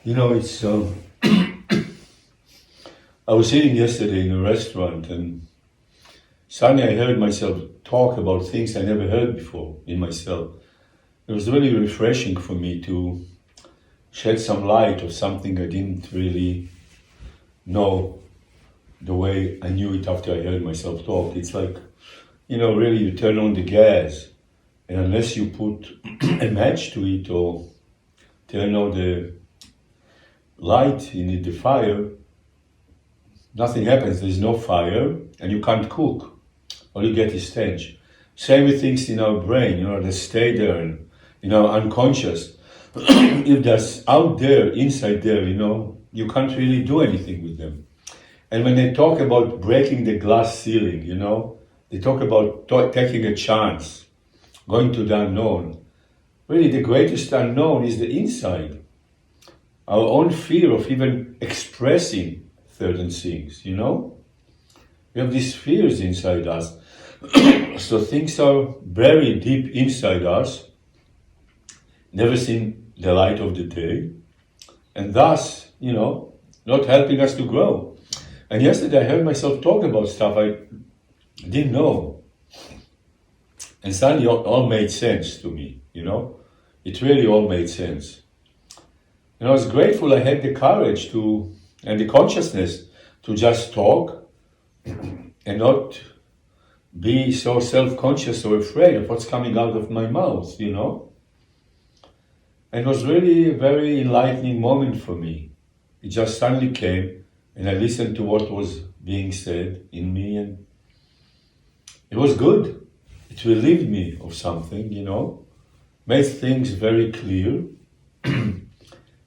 It's. I was sitting yesterday in a restaurant and suddenly I heard myself talk about things I never heard before in myself. It was really refreshing for me to shed some light of something I didn't really know the way I knew it after I heard myself talk. It's like, really you turn on the gas and unless you put a match to it or turn on the light in it, the fire, nothing happens. There's no fire and you can't cook. All you get is stench. Same with things in our brain, they stay there and, unconscious. If that's out there, inside there, you can't really do anything with them. And when they talk about breaking the glass ceiling, they talk about taking a chance, going to the unknown. Really, the greatest unknown is the inside. Our own fear of even expressing certain things, We have these fears inside us. So things are buried deep inside us, never seen the light of the day, and thus, not helping us to grow. And yesterday I heard myself talk about stuff I didn't know. And suddenly it all made sense to me, It really all made sense. I was grateful I had the courage and the consciousness to just talk and not be so self-conscious or afraid of what's coming out of my mouth, And it was really a very enlightening moment for me. It just suddenly came and I listened to what was being said in me and it was good. It relieved me of something, made things very clear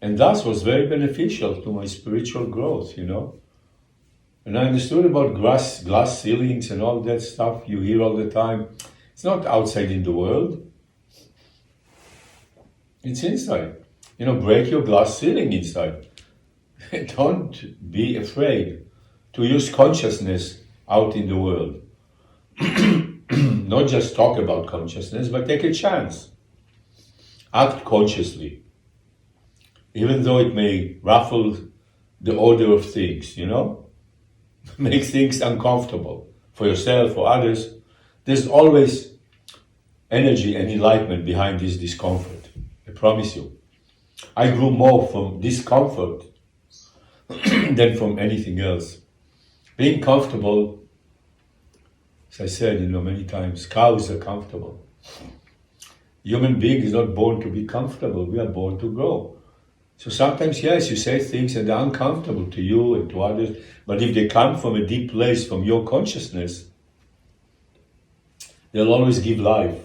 and thus was very beneficial to my spiritual growth, And I understood about glass ceilings and all that stuff you hear all the time. It's not outside in the world. It's inside. Break your glass ceiling inside. Don't be afraid to use consciousness out in the world. Not just talk about consciousness, but take a chance. Act consciously. Even though it may ruffle the order of things, make things uncomfortable for yourself or others. There's always energy and enlightenment behind this discomfort. I promise you. I grew more from discomfort than from anything else. Being comfortable, as I said, many times, cows are comfortable. Human being is not born to be comfortable. We are born to grow. So sometimes, yes, you say things that are uncomfortable to you and to others, but if they come from a deep place, from your consciousness, they'll always give life,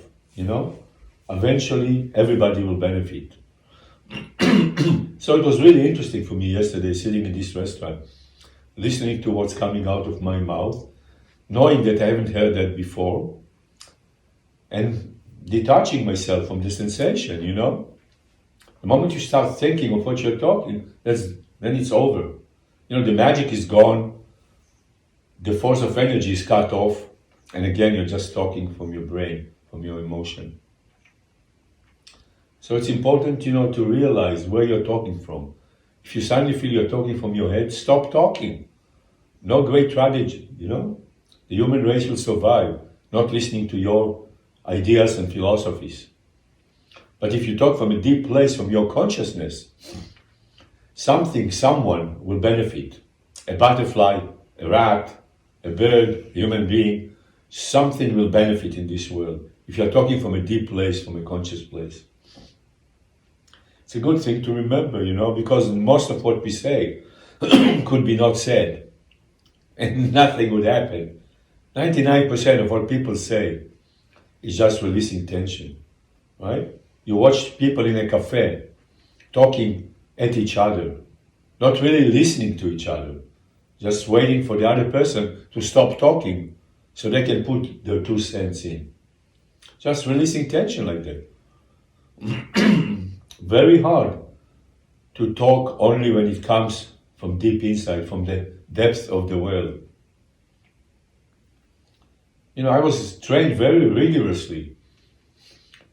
Eventually, everybody will benefit. So it was really interesting for me yesterday, sitting in this restaurant, listening to what's coming out of my mouth, knowing that I haven't heard that before, and detaching myself from the sensation, The moment you start thinking of what you're talking, then it's over. The magic is gone, the force of energy is cut off, and again, you're just talking from your brain, from your emotion. So it's important, to realize where you're talking from. If you suddenly feel you're talking from your head, stop talking. No great tragedy, The human race will survive, not listening to your ideas and philosophies. But if you talk from a deep place, from your consciousness, someone will benefit. A butterfly, a rat, a bird, a human being, something will benefit in this world. If you're talking from a deep place, from a conscious place. It's a good thing to remember, because most of what we say could be not said. And nothing would happen. 99% of what people say is just releasing tension, right? You watch people in a cafe talking at each other, not really listening to each other, just waiting for the other person to stop talking so they can put their 2 cents in. Just releasing tension like that. Very hard to talk only when it comes from deep inside, from the depths of the world. I was trained very rigorously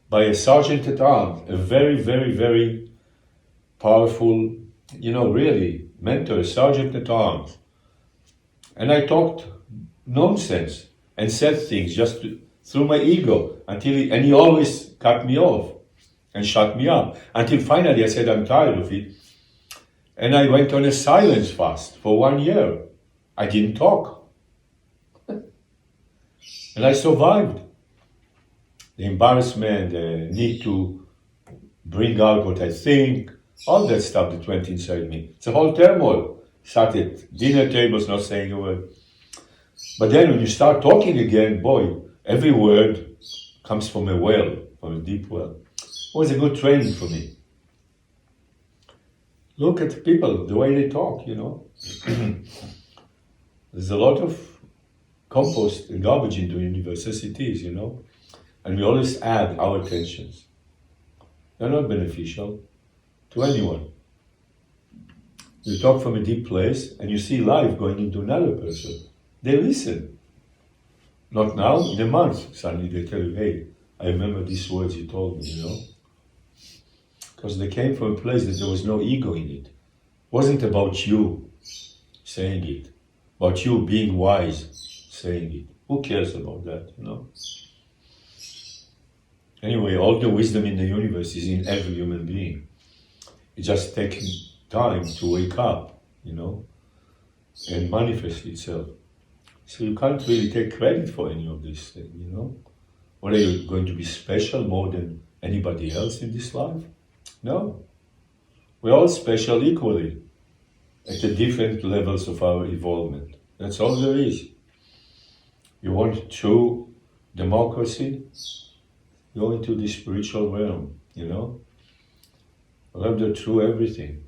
by a sergeant at arms, a very, very, very powerful really, mentor, sergeant at arms. And I talked nonsense and said things just through my ego and he always cut me off and shut me up until finally I said I'm tired of it. And I went on a silence fast for 1 year. I didn't talk. And I survived. The embarrassment, the need to bring out what I think, all that stuff that went inside me. It's a whole turmoil. Sat at dinner tables, not saying a word. But then when you start talking again, boy, every word comes from a well, from a deep well. It was a good training for me. Look at people, the way they talk, There's a lot of compost and garbage into universe as it is, And we always add our tensions. They're not beneficial to anyone. You talk from a deep place and you see life going into another person. They listen. Not now, in a month, suddenly they tell you, hey, I remember these words you told me, Because they came from a place that there was no ego in it. It wasn't about you saying it, about you being wise saying it. Who cares about that, Anyway, all the wisdom in the universe is in every human being. It's just taking time to wake up, and manifest itself. So you can't really take credit for any of this thing, What are you going to be special more than anybody else in this life? No. We're all special equally at the different levels of our evolvement. That's all there is. You want true democracy? Go into the spiritual realm, Love the true everything.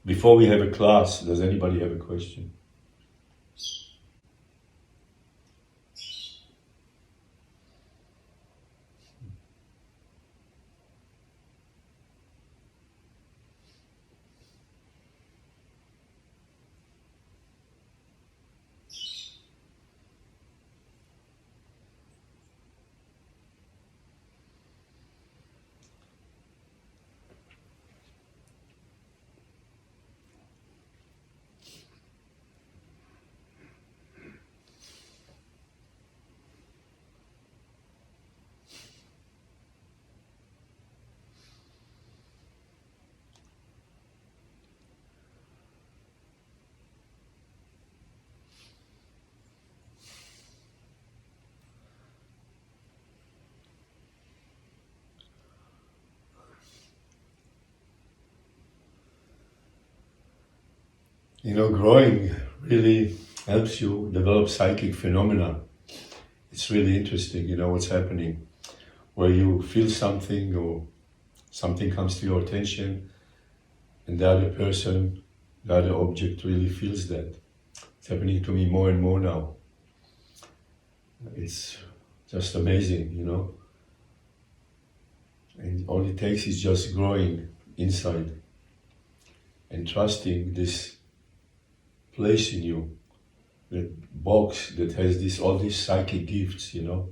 Before we have a class, does anybody have a question? Growing really helps you develop psychic phenomena. It's really interesting, what's happening, where you feel something or something comes to your attention and the other person, the other object really feels that. It's happening to me more and more now. It's just amazing, And all it takes is just growing inside and trusting this place in you, that box that has all these psychic gifts, to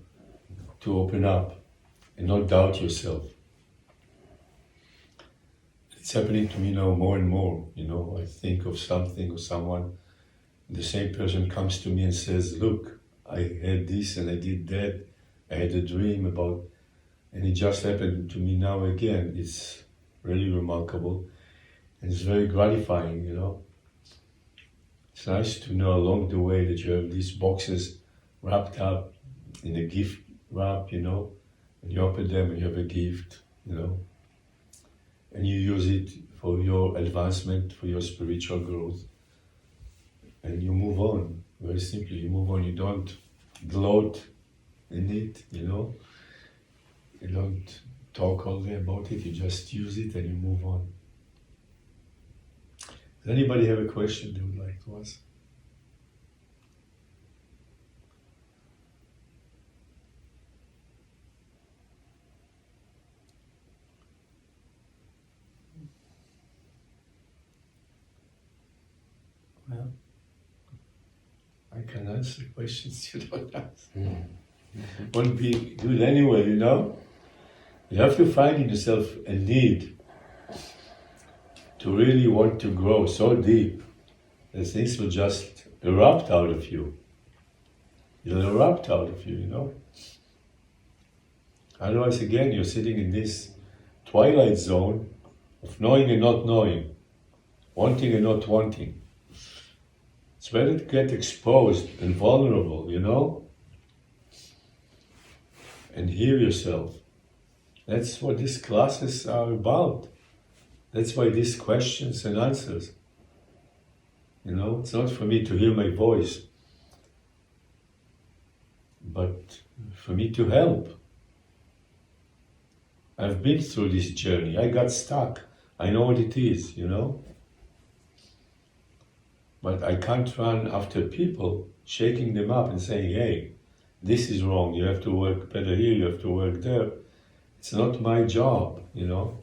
open up and not doubt yourself. It's happening to me now more and more, I think of something or someone, the same person comes to me and says, look, I had this and I did that, I had a dream about, and it just happened to me now again. It's really remarkable and it's very gratifying, It's nice to know along the way that you have these boxes wrapped up in a gift wrap, and you open them and you have a gift, and you use it for your advancement, for your spiritual growth, and you move on, very simply, you move on, you don't gloat in it, you don't talk all day about it, you just use it and you move on. Does anybody have a question they would like to ask? Well, I can answer questions you don't ask. Won't be good anyway, You have to find in yourself a need to really want to grow so deep that things will just erupt out of you. It'll erupt out of you, you know? Otherwise, again, you're sitting in this twilight zone of knowing and not knowing, wanting and not wanting. It's better to get exposed and vulnerable, you know? And hear yourself. That's what these classes are about. That's why these questions and answers. You know, it's not for me to hear my voice, but for me to help. I've been through this journey. I got stuck. I know what it is, you know? But I can't run after people, shaking them up and saying, hey, this is wrong. You have to work better here. You have to work there. It's not my job, you know?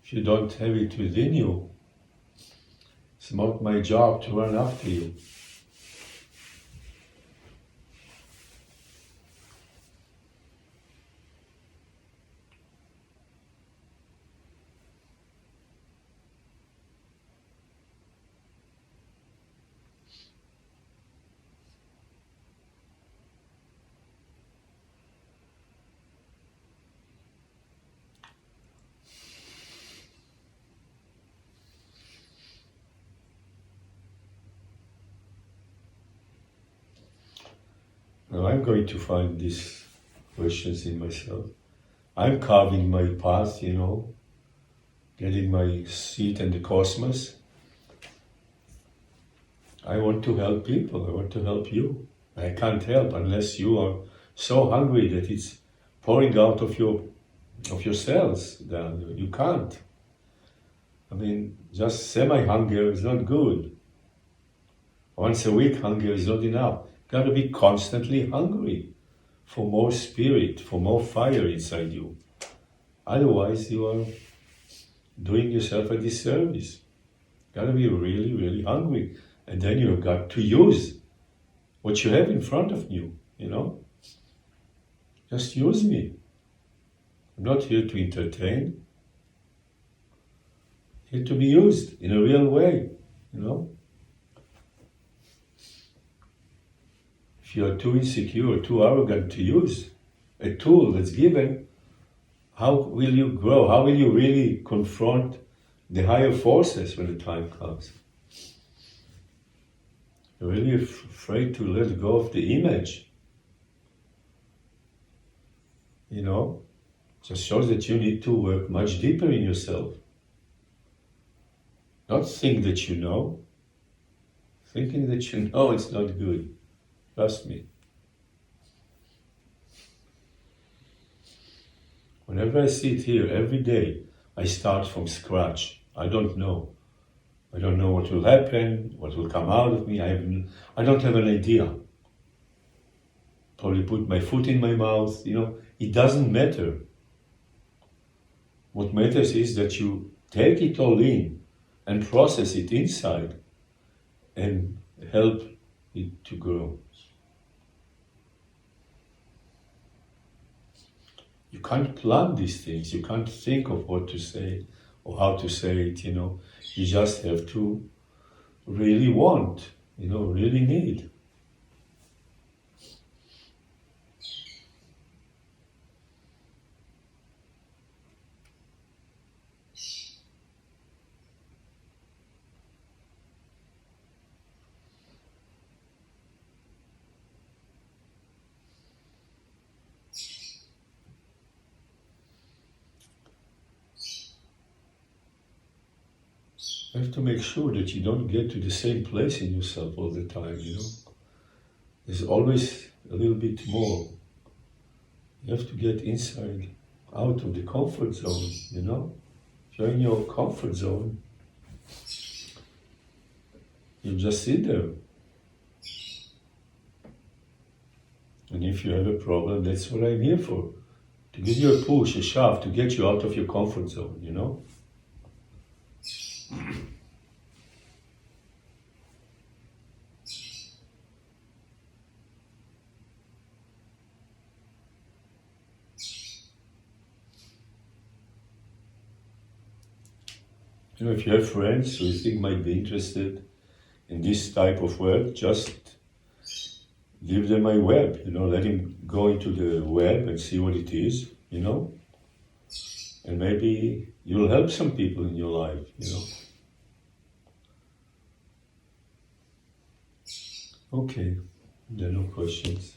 If you don't have it within you, it's not my job to run after you. Now I'm going to find these questions in myself. I'm carving my path, you know, getting my seat in the cosmos. I want to help people. I want to help you. I can't help unless you are so hungry that it's pouring out of your cells. Then you can't. I mean, just semi-hunger is not good. Once a week hunger is not enough. Got to be constantly hungry for more spirit, for more fire inside you. Otherwise, you are doing yourself a disservice. Got to be really, really hungry. And then you've got to use what you have in front of you, you know? Just use me. I'm not here to entertain. Here to be used in a real way, you know? If you are too insecure or too arrogant to use a tool that's given, how will you grow? How will you really confront the higher forces when the time comes? You're really afraid to let go of the image. You know, just shows that you need to work much deeper in yourself. Not think that you know. Thinking that you know it's not good. Trust me. Whenever I sit here every day, I start from scratch. I don't know. I don't know what will happen, what will come out of me. I don't have an idea. Probably put my foot in my mouth, you know. It doesn't matter. What matters is that you take it all in and process it inside and help it to grow. You can't plan these things. You can't think of what to say or how to say it, you know. You just have to really want, you know, really need. You have to make sure that you don't get to the same place in yourself all the time, you know. There's always a little bit more. You have to get inside, out of the comfort zone, you know. If you're in your comfort zone, you just sit there. And if you have a problem, that's what I'm here for. To give you a push, a shove, to get you out of your comfort zone, you know. You know, if you have friends who you think might be interested in this type of work, just give them my web, let him go into the web and see what it is, and maybe you'll help some people in your life. Okay, there are no questions.